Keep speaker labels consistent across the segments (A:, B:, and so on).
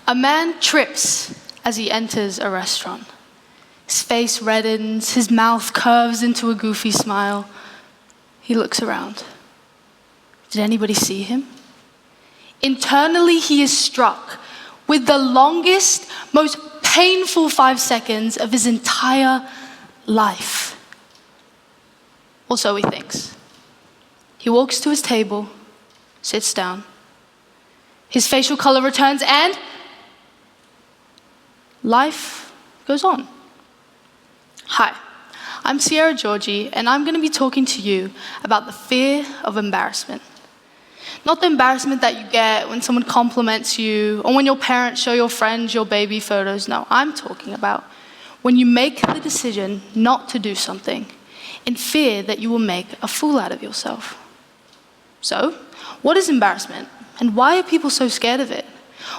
A: A man trips as he enters a restaurant. His face reddens, his mouth curves into a goofy smile. He looks around. Did anybody see him? Internally, he is struck with the longest, most painful 5 seconds of his entire life. Or so he thinks. He walks to his table, sits down. His facial color returns and life goes on. Hi, I'm Sierah Georgy, and I'm going to be talking to you about the fear of embarrassment. Not the embarrassment that you get when someone compliments you or when your parents show your friends your baby photos. No, I'm talking about when you make the decision not to do something in fear that you will make a fool out of yourself. So, what is embarrassment, and why are people so scared of it?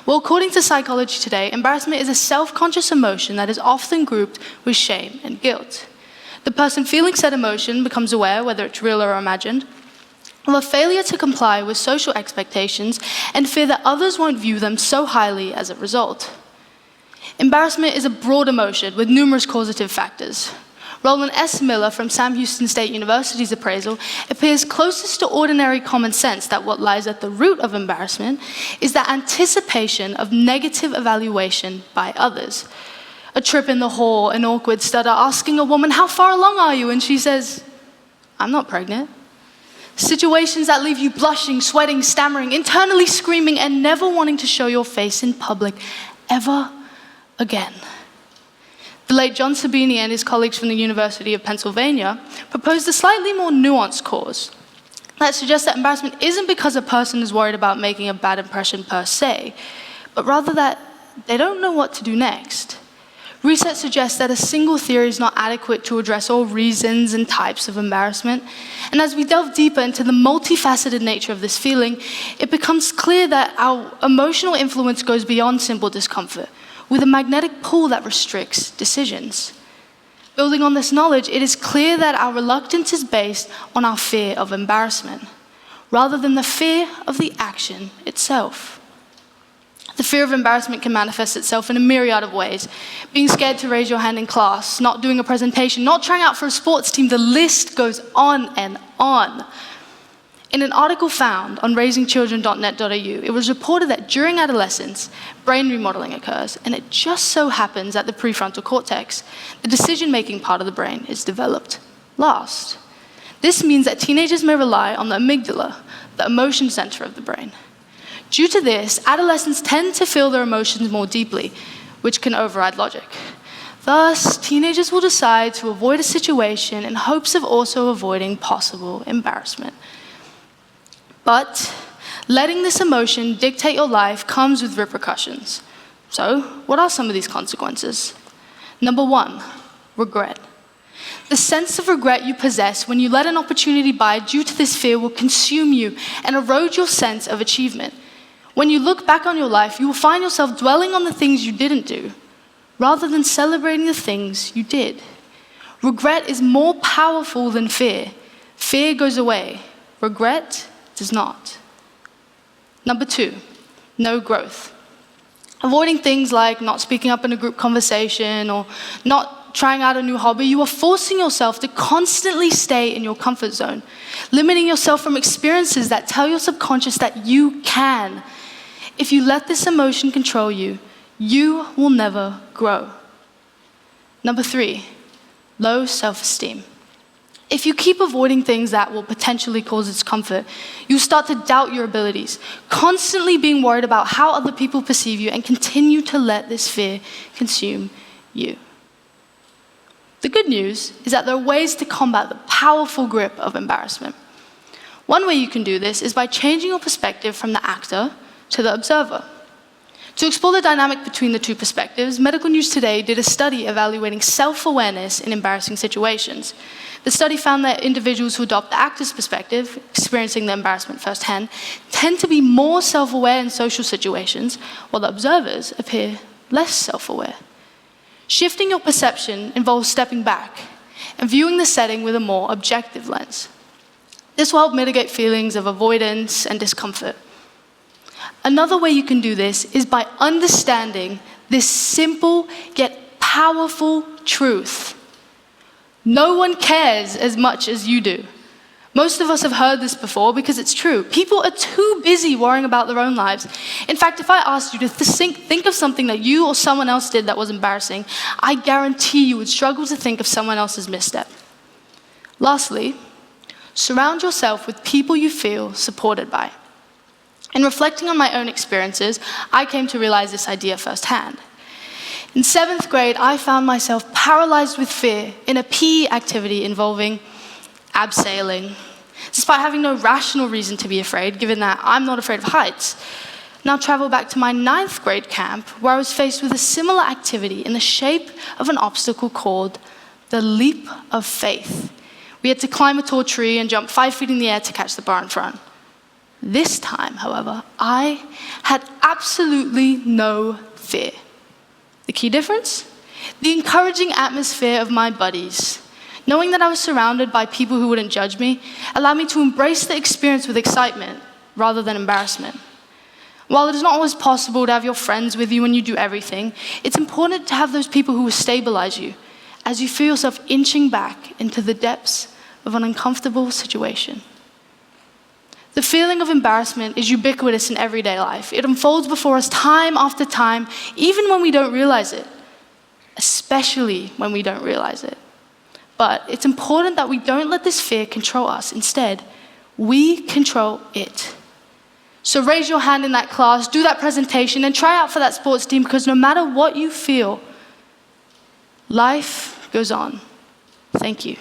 A: Well, according to Psychology Today, embarrassment is a self-conscious emotion that is often grouped with shame and guilt. The person feeling said emotion becomes aware, whether it's real or imagined, of a failure to comply with social expectations and fear that others won't view them so highly as a result. Embarrassment is a broad emotion with numerous causative factors. Roland S. Miller from Sam Houston State University's appraisal appears closest to ordinary common sense that what lies at the root of embarrassment is the anticipation of negative evaluation by others. A trip in the hall, an awkward stutter asking a woman, "How far along are you?" And she says, "I'm not pregnant." Situations that leave you blushing, sweating, stammering, internally screaming, and never wanting to show your face in public ever again. The late John Sabini and his colleagues from the University of Pennsylvania proposed a slightly more nuanced cause that suggests that embarrassment isn't because a person is worried about making a bad impression per se, but rather that they don't know what to do next. Research suggests that a single theory is not adequate to address all reasons and types of embarrassment. And as we delve deeper into the multifaceted nature of this feeling, it becomes clear that our emotional influence goes beyond simple discomfort, with a magnetic pull that restricts decisions. Building on this knowledge, it is clear that our reluctance is based on our fear of embarrassment, rather than the fear of the action itself. The fear of embarrassment can manifest itself in a myriad of ways. Being scared to raise your hand in class, not doing a presentation, not trying out for a sports team, the list goes on and on. In an article found on raisingchildren.net.au, it was reported that during adolescence, brain remodeling occurs, and it just so happens that the prefrontal cortex, the decision-making part of the brain, is developed last. This means that teenagers may rely on the amygdala, the emotion center of the brain. Due to this, adolescents tend to feel their emotions more deeply, which can override logic. Thus, teenagers will decide to avoid a situation in hopes of also avoiding possible embarrassment. But letting this emotion dictate your life comes with repercussions. So, what are some of these consequences? Number 1, regret. The sense of regret you possess when you let an opportunity by due to this fear will consume you and erode your sense of achievement. When you look back on your life, you will find yourself dwelling on the things you didn't do, rather than celebrating the things you did. Regret is more powerful than fear. Fear goes away. Regret does not. Number 2, no growth. Avoiding things like not speaking up in a group conversation or not trying out a new hobby, you are forcing yourself to constantly stay in your comfort zone, limiting yourself from experiences that tell your subconscious that you can. If you let this emotion control you, you will never grow. Number 3, low self-esteem. If you keep avoiding things that will potentially cause discomfort, you start to doubt your abilities, constantly being worried about how other people perceive you, and continue to let this fear consume you. The good news is that there are ways to combat the powerful grip of embarrassment. One way you can do this is by changing your perspective from the actor to the observer. To explore the dynamic between the two perspectives, Medical News Today did a study evaluating self-awareness in embarrassing situations. The study found that individuals who adopt the actor's perspective, experiencing the embarrassment firsthand, tend to be more self-aware in social situations, while the observers appear less self-aware. Shifting your perception involves stepping back and viewing the setting with a more objective lens. This will help mitigate feelings of avoidance and discomfort. Another way you can do this is by understanding this simple yet powerful truth. No one cares as much as you do. Most of us have heard this before because it's true. People are too busy worrying about their own lives. In fact, if I asked you to think of something that you or someone else did that was embarrassing, I guarantee you would struggle to think of someone else's misstep. Lastly, surround yourself with people you feel supported by. In reflecting on my own experiences, I came to realize this idea firsthand. In 7th grade, I found myself paralyzed with fear in a PE activity involving abseiling, despite having no rational reason to be afraid, given that I'm not afraid of heights. Now travel back to my 9th grade camp, where I was faced with a similar activity in the shape of an obstacle called the leap of faith. We had to climb a tall tree and jump 5 feet in the air to catch the bar in front. This time, however, I had absolutely no fear. The key difference? The encouraging atmosphere of my buddies. Knowing that I was surrounded by people who wouldn't judge me allowed me to embrace the experience with excitement rather than embarrassment. While it is not always possible to have your friends with you when you do everything, it's important to have those people who will stabilize you as you feel yourself inching back into the depths of an uncomfortable situation. The feeling of embarrassment is ubiquitous in everyday life. It unfolds before us time after time, even when we don't realize it, especially when we don't realize it. But it's important that we don't let this fear control us. Instead, we control it. So raise your hand in that class, do that presentation, and try out for that sports team, because no matter what you feel, life goes on. Thank you.